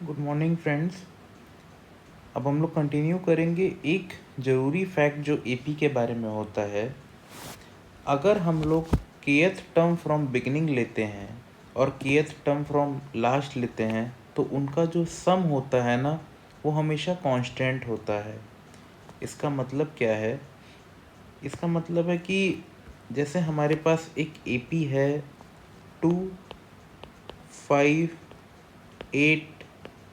Good morning friends. अब हम लोग कंटिन्यू करेंगे एक ज़रूरी फैक्ट जो एपी के बारे में होता है। अगर हम लोग kth टर्म फ्रॉम बिगिनिंग लेते हैं और kth टर्म फ्रॉम लास्ट लेते हैं तो उनका जो सम होता है ना, वो हमेशा कांस्टेंट होता है। इसका मतलब क्या है? इसका मतलब है कि जैसे हमारे पास एक एपी है 2, 5, 8,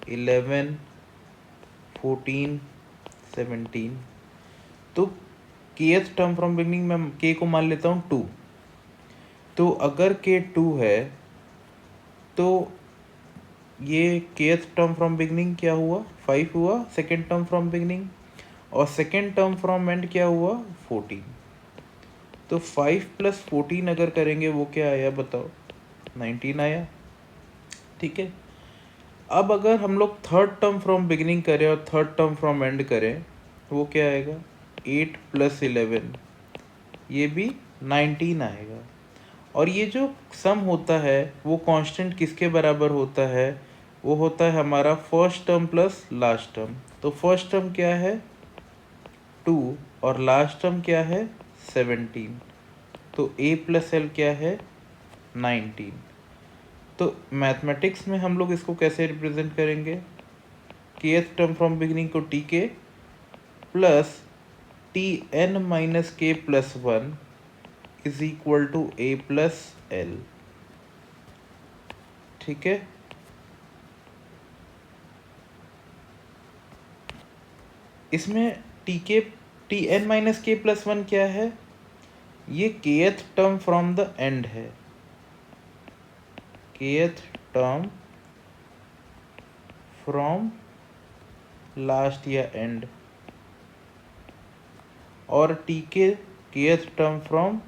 11, 14, 17। तो kth टर्म फ्रॉम बिगनिंग में k को मान लेता हूँ 2। तो अगर k 2 है तो ये kth टर्म फ्रॉम बिगनिंग क्या हुआ? 5 हुआ सेकेंड टर्म फ्रॉम बिगनिंग, और सेकेंड टर्म फ्रॉम एंड क्या हुआ? 14। तो 5 + 14 अगर करेंगे वो क्या आया बताओ? 19 आया। ठीक है। अब अगर हम लोग थर्ड टर्म फ्रॉम बिगिनिंग करें और थर्ड टर्म फ्रॉम एंड करें वो क्या आएगा? 8 + 11, ये भी 19 आएगा। और ये जो सम होता है वो कांस्टेंट किसके बराबर होता है? वो होता है हमारा first term plus last term. तो फर्स्ट टर्म क्या है? 2 और लास्ट टर्म क्या है? 17। तो a + l क्या है? 19। तो मैथमेटिक्स में हम लोग इसको कैसे रिप्रेजेंट करेंगे? kth टर्म फ्रॉम बिगिनिंग को tk plus Tn-k+1 is equal to a + l। ठीक है। इसमें Tn-k+1 क्या है? ये kth term from the end है। kth टर्म फ्रॉम लास्ट या एंड, और tk kth term from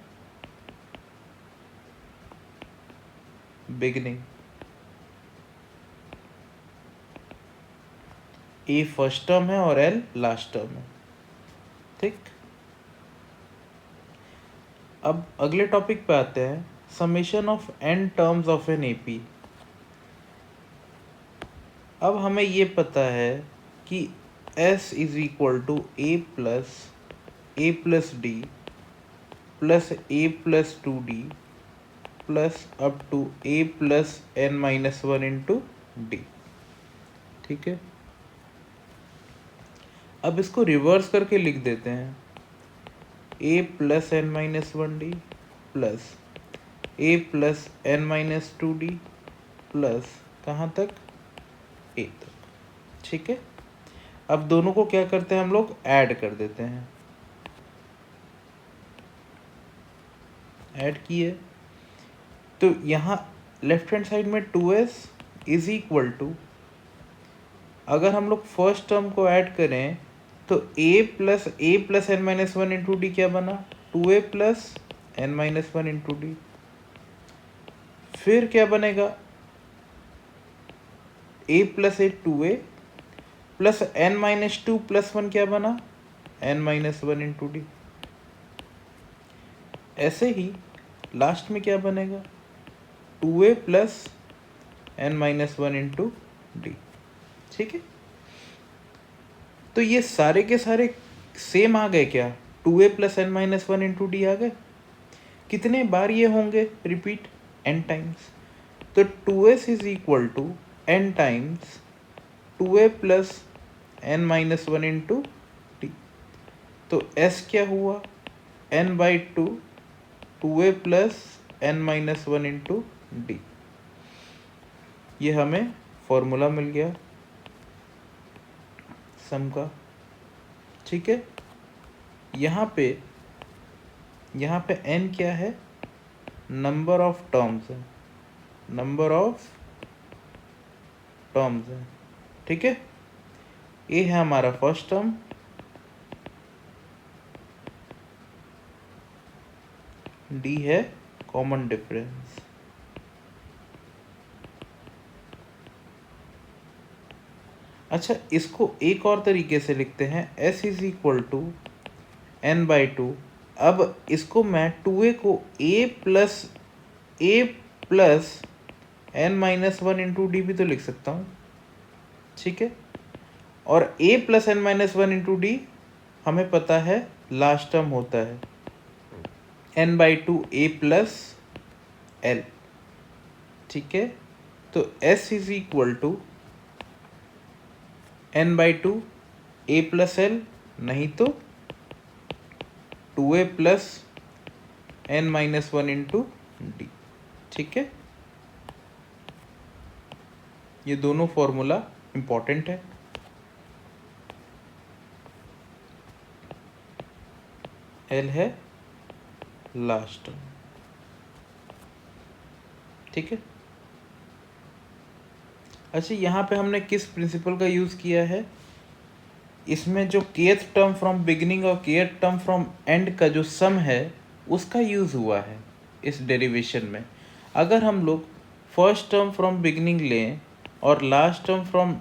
beginning. a first term है और l लास्ट टर्म है। ठीक। अब अगले टॉपिक पे आते हैं, summation of n terms of an AP. अब हमें ये पता है कि S is equal to a + d plus a + 2d plus up to a + n-1 into d। ठीक है। अब इसको रिवर्स करके लिख देते हैं, a + n-1d plus a + n-2d plus कहाँ तक? a तक। ठीक है। अब दोनों को क्या करते हैं हम लोग? ऐड कर देते हैं। ऐड किए तो यहाँ लेफ्ट हैंड साइड में 2s इज इक्वल टू, अगर हम लोग फर्स्ट टर्म को ऐड करें तो a + n-1 इंटू डी क्या बना? 2a + n-1 into D. फिर क्या बनेगा? a + a 2a plus n-2 + 1 क्या बना? n-1 into D. ऐसे ही लास्ट में क्या बनेगा? 2a + n-1 into D. ठीक है। तो ये सारे के सारे सेम आ गए क्या? 2a + n-1 इंटू डी आ गए। कितने बार ये होंगे रिपीट? n times. तो 2s is equal to n times 2a + n-1 into D. तो s क्या हुआ? n/2 2a + n-1 into D. ये हमें फॉर्मूला मिल गया सम का। ठीक है। यहाँ पे n क्या है? नंबर ऑफ टर्म्स है। नंबर ऑफ टर्म्स है। ठीक है। ए है हमारा फर्स्ट टर्म, डी है कॉमन डिफरेंस। अच्छा, इसको एक और तरीके से लिखते हैं, s is equal to n/2। अब इसको मैं 2a को a + n-1 इंटू डी भी तो लिख सकता हूँ। ठीक है। और a plus n minus one into D हमें पता है लास्ट टर्म होता है n/2 a प्लस l, ठीक है। तो s is equal to n/2 a plus l, नहीं तो 2a plus n minus one into D, ठीक है। ये दोनों फॉर्मूला इंपॉर्टेंट है। l है लास्ट टर्म, ठीक है। अच्छा, यहाँ पे हमने किस प्रिंसिपल का यूज़ किया है? इसमें जो kth टर्म फ्रॉम बिगिनिंग और kth टर्म फ्रॉम एंड का जो सम है उसका यूज़ हुआ है इस डेरिवेशन में। अगर हम लोग फर्स्ट टर्म फ्रॉम बिगिनिंग लें और लास्ट टर्म फ्रॉम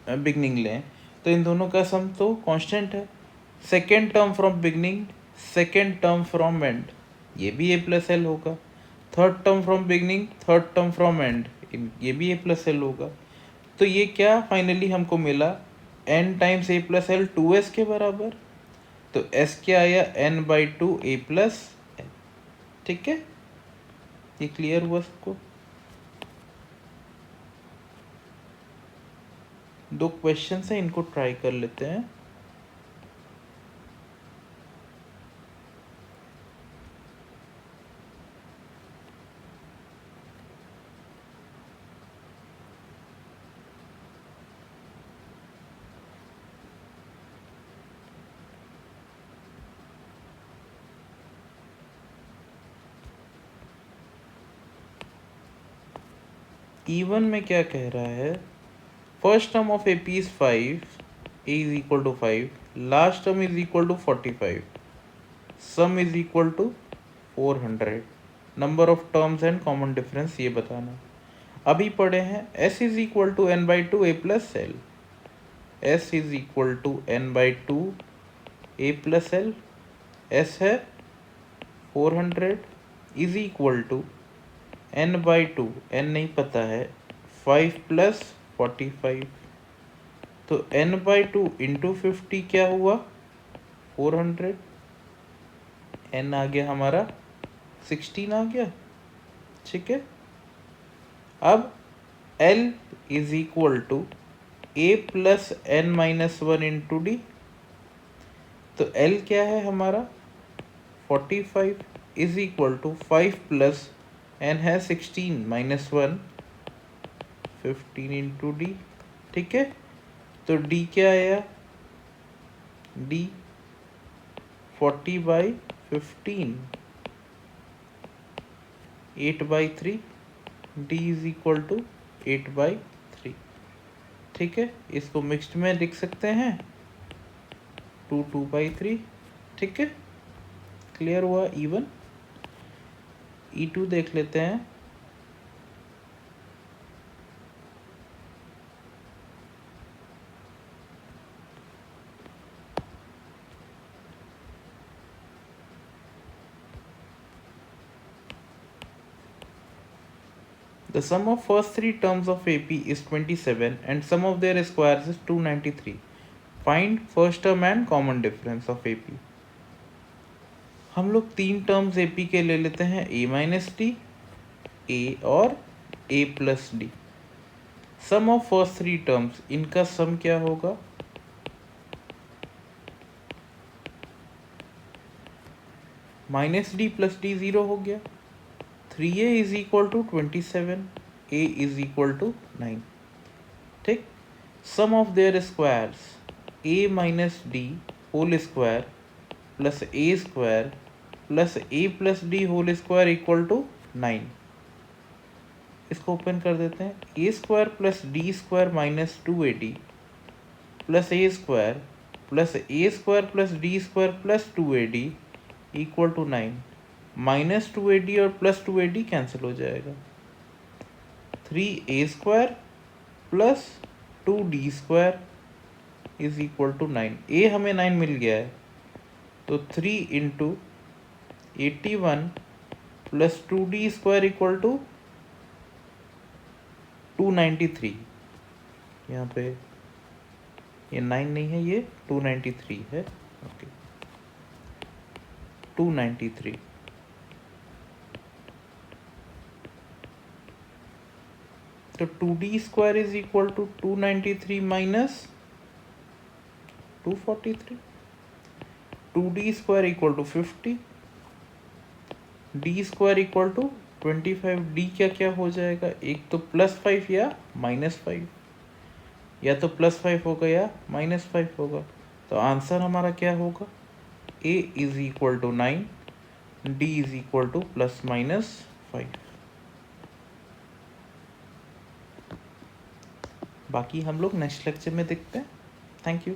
बिगिनिंग लें तो इन दोनों का सम तो कांस्टेंट है। Second term from beginning, second term from and, ये भी a प्लस एल होगा। Third term from beginning, third term from and, ये भी a प्लस एल होगा। तो ये क्या फाइनली हमको मिला n times a plus L 2s के बराबर। तो s क्या आया n/2 a प्लस एल, ठीक है। ये क्लियर हुआ सबको? दो क्वेश्चन है, इनको ट्राई कर लेते हैं। E1 में क्या कह रहा है? First term of AP is 5, a is equal to 5, last term is equal to 45, sum is equal to 400, number of terms and common difference ये बताना। अभी पढ़े हैं s is equal to n/2 a plus L, s is equal to n/2 a plus L, s है 400 is equal to n/2, n नहीं पता है, 5 plus 45। तो n/2 इंटू 50 क्या हुआ? 400। n आ गया हमारा 16 आ गया, ठीक है। अब l is equal to a plus n minus one into D. तो l क्या है हमारा 45 is equal to 5 plus n है 16 माइनस 1 15 इंटू डी, ठीक है। तो d क्या आया? d 40/15, 8/3, d is equal to 8/3, ठीक है। इसको मिक्स्ड में लिख सकते हैं 2/3, ठीक है। क्लियर हुआ E1। E2 देख लेते हैं। The sum of first three terms of AP is 27 and sum of their squares is 293. Find first term and common difference of AP. हम लोग तीन टर्म्स AP के ले लेते हैं, a माइनस डी, a और a plus D. Sum of first three terms, इनका sum क्या होगा? माइनस डी प्लस डी 0 हो गया। 3a is equal to 27, a is equal to 9, ठीक। Sum of their squares, a minus D whole square plus a square plus a plus D whole square equal to 9। इसको open कर देते हैं। a square plus D square minus 2ad plus a square plus D square plus 2ad equal to 9। Minus 2ad और plus 2ad cancel हो जाएगा। 3a square plus 2d square is equal to 9। a हमें 9 मिल गया है, तो 3 into 81 plus 2d square equal to 293। यहाँ पे ये 9 नहीं है, ये 293 है। ओके 293। तो 2d square is equal to 293 minus 243। 2d square equal to 50, D square equal to 25। D क्या क्या हो जाएगा, एक तो +5 या -5, या तो +5 होगा या -5 होगा। तो आंसर हमारा क्या होगा, a is equal to 9, d is equal to ±5। बाकी हम लोग नेक्स्ट लेक्चर में देखते हैं। Thank you.